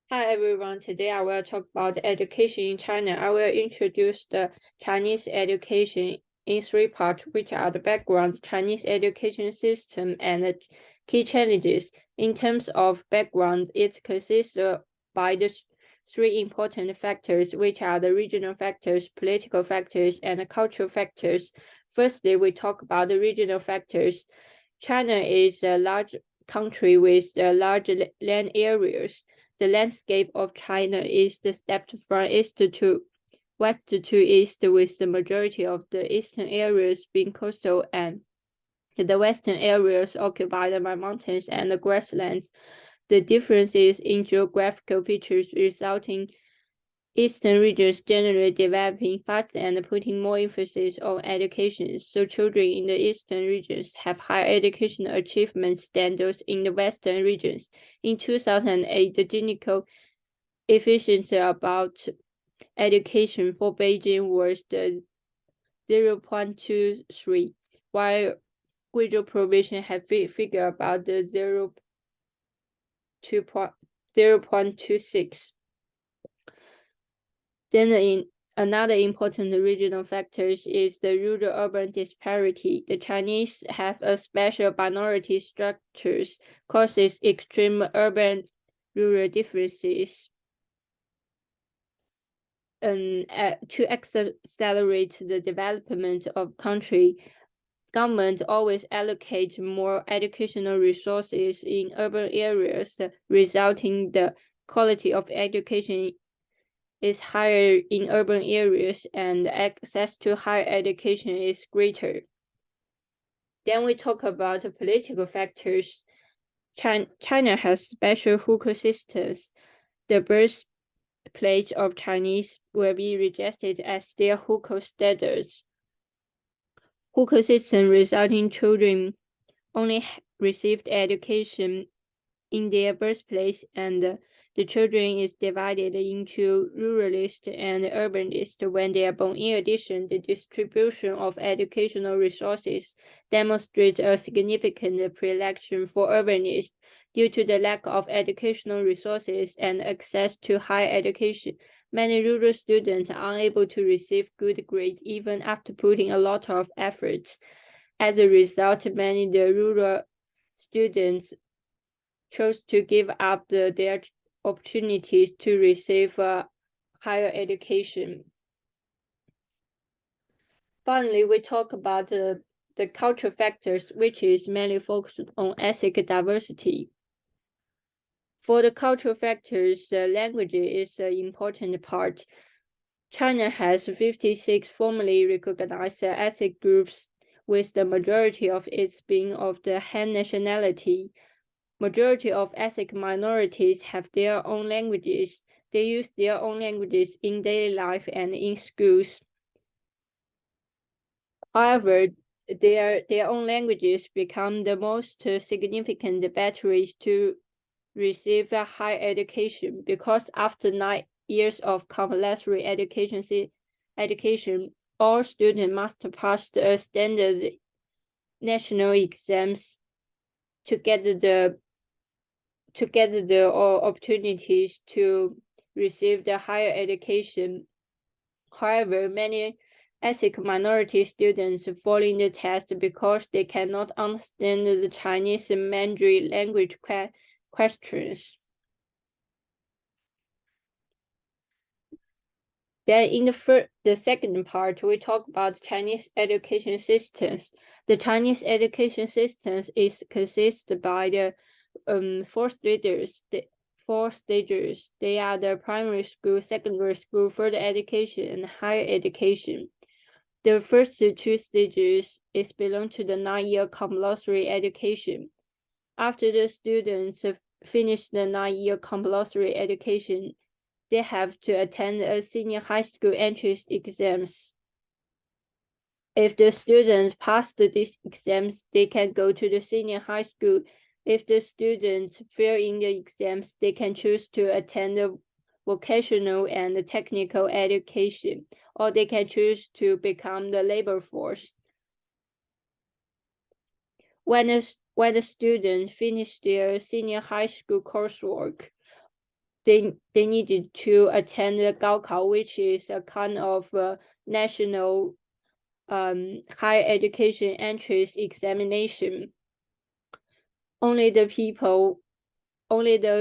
Hi everyone, today I will talk about education in China. I will introduce the Chinese education in three parts, which are the background, Chinese education system, and the key challenges. In terms of background, it consists by the three important factors, which are the regional factors, political factors, and cultural factors. Firstly, we talk about the regional factors. China is a large country with large land areas. The landscape of China is stepped from east to west to east, with the majority of the eastern areas being coastal and the western areas occupied by mountains and grasslands. The differences in geographical features resulting Eastern regions generally developing faster and putting more emphasis on education, so children in the eastern regions have higher educational achievements than those in the western regions. In 2008, the Gini efficiency about education for Beijing was the 0.23, while Guizhou provision had figure about the 0.26. Then another important regional factor is the rural-urban disparity. The Chinese have a special minority structures causes extreme urban-rural differences. To accelerate the development of country, government always allocate more educational resources in urban areas, resulting the quality of education is higher in urban areas and access to higher education is greater. Then we talk about the political factors. China has special hukou systems. The birthplace of Chinese will be registered as their hukou status. Hukou system resulting children only received education in their birthplace, and the children is divided into ruralist and urbanist when they are born. In addition, the distribution of educational resources demonstrates a significant predilection for urbanists due to the lack of educational resources and access to higher education. Many rural students are unable to receive good grades even after putting a lot of effort. As a result, many the rural students chose to give up their opportunities to receive higher education. Finally, we talk about the cultural factors, which is mainly focused on ethnic diversity. For the cultural factors, language is an important part. China has 56 formally recognized ethnic groups, with the majority of its being of the Han nationality. Majority of ethnic minorities have their own languages. They use their own languages in daily life and in schools. However, their own languages become the most significant batteries to receive a high education, because after 9 years of compulsory education, all students must pass the standard national exams to get the opportunities to receive the higher education. However, many ethnic minority students fall in the test because they cannot understand the Chinese Mandarin language questions. Then in the second part, we talk about Chinese education systems. The Chinese education systems is consisted by the four stages. They are the primary school, secondary school, further education, and higher education. The first two stages is belong to the 9-year compulsory education. After the students finish the 9-year compulsory education, they have to attend a senior high school entrance exams. If the students pass these exams, they can go to the senior high school. If the students fail in the exams, they can choose to attend the vocational and technical education, or they can choose to become the labor force. When the students finish their senior high school coursework, they needed to attend the Gaokao, which is a kind of national higher education entrance examination. Only the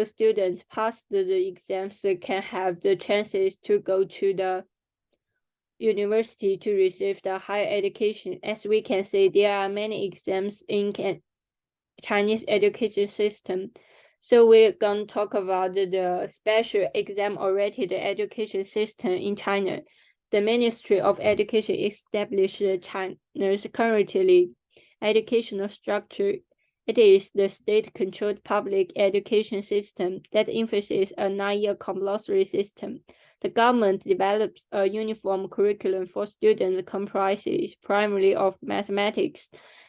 students passed the exams can have the chances to go to the university to receive the higher education. As we can see, there are many exams in Chinese education system. So we're going to talk about the special exam-oriented education system in China. The Ministry of Education established China's currently educational structure. It is the state-controlled public education system that emphasizes a 9-year compulsory system. The government develops a uniform curriculum for students comprises primarily of mathematics,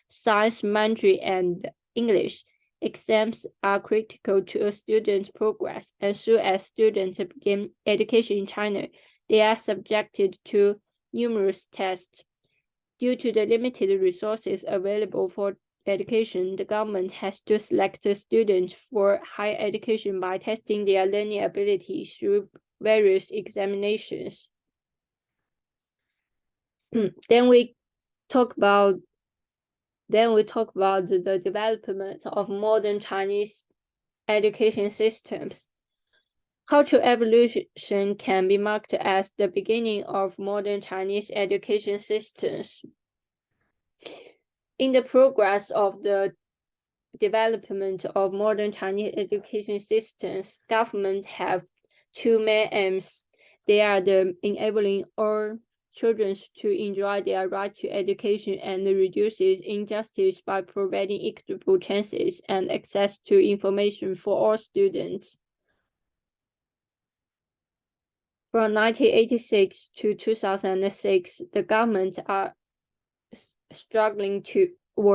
science, Mandarin, and English. Exams are critical to a student's progress. As soon as students begin education in China, they are subjected to numerous tests. Due to the limited resources available for education, the government has to select the students for higher education by testing their learning abilities through various examinations. Then we talk about the development of modern Chinese education systems. Cultural evolution can be marked as the beginning of modern Chinese education systems. In the progress of the development of modern Chinese education systems, government have two main aims. They are the enabling all children to enjoy their right to education and reduces injustice by providing equitable chances and access to information for all students. From 1986 to 2006, the government were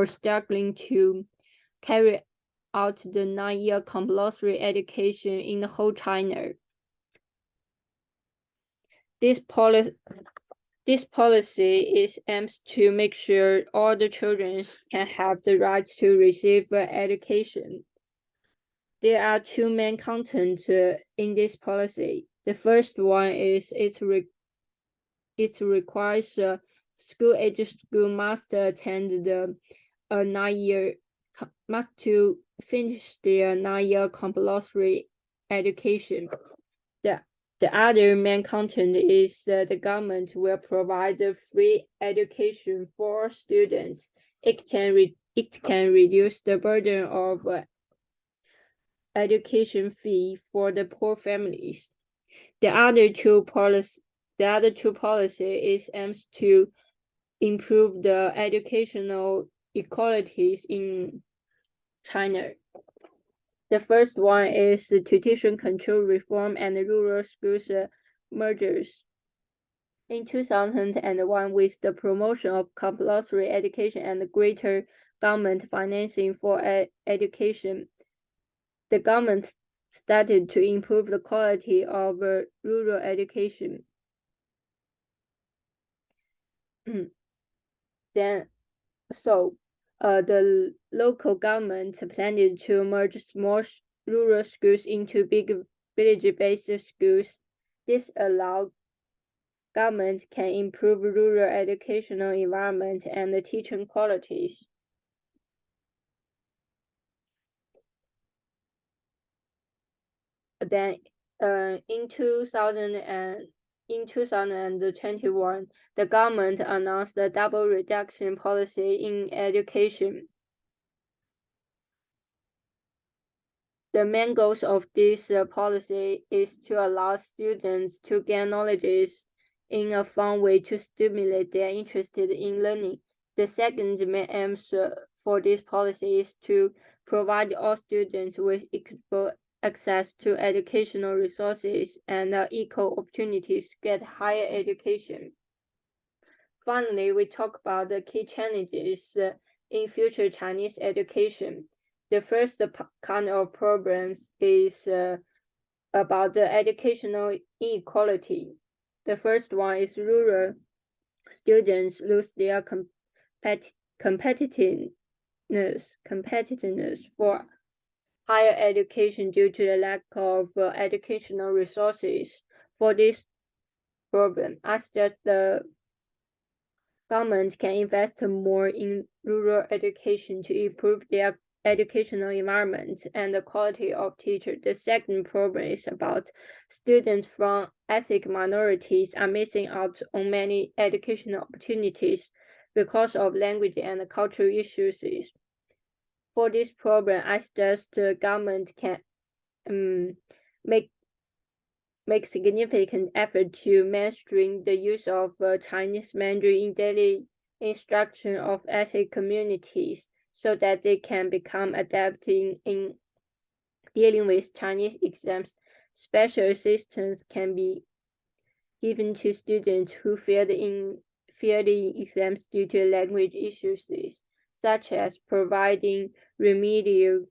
struggling to carry out the 9-year compulsory education in the whole China. This policy aims to make sure all the children can have the right to receive education. There are two main contents in this policy. The first one is it requires school-age school must attend the 9-year must to finish their 9-year compulsory education. The other main content is that the government will provide the free education for students. It can reduce the burden of education fee for the poor families. The other two policy is aims to improve the educational equalities in China. The first one is the tuition control reform and rural schools mergers. In 2001, with the promotion of compulsory education and greater government financing for education, the government started to improve the quality of rural education. The local government planned to merge small rural schools into big village-based schools. This allowed government can improve rural educational environment and the teaching qualities. Then, in 2021, the government announced the double reduction policy in education. The main goals of this policy is to allow students to gain knowledge in a fun way to stimulate their interest in learning. The second main aim for this policy is to provide all students with equitable access to educational resources and equal opportunities to get higher education. Finally, we talk about the key challenges in future Chinese education. The first kind of problems is about the educational inequality. The first one is rural students lose their competitiveness for higher education due to the lack of educational resources. For this problem, I suggest the government can invest more in rural education to improve their educational environment and the quality of teachers. The second problem is about students from ethnic minorities are missing out on many educational opportunities because of language and cultural issues. For this problem, I suggest the government can make significant effort to mainstream the use of Chinese Mandarin in daily instruction of ethnic communities so that they can become adept in dealing with Chinese exams. Special assistance can be given to students who failed the exams due to language issues, such as providing remedial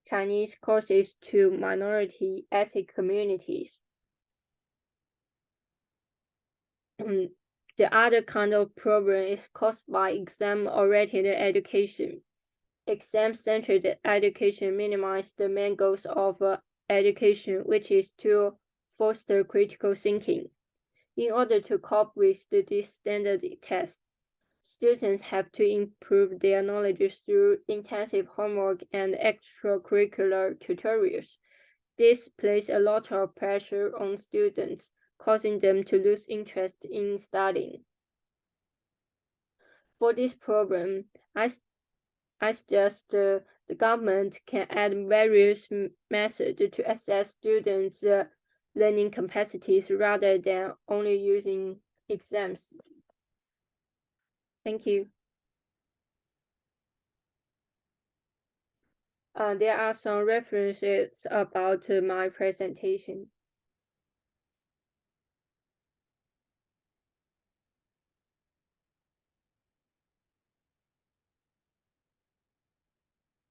Chinese courses to minority ethnic communities. The other kind of problem is caused by exam-oriented education. Exam-centered education minimizes the main goals of education, which is to foster critical thinking. In order to cope with this standard test, students have to improve their knowledge through intensive homework and extracurricular tutorials. This places a lot of pressure on students, causing them to lose interest in studying. For this problem, I suggest the government can add various methods to assess students' learning capacities rather than only using exams. Thank you. There are some references about my presentation.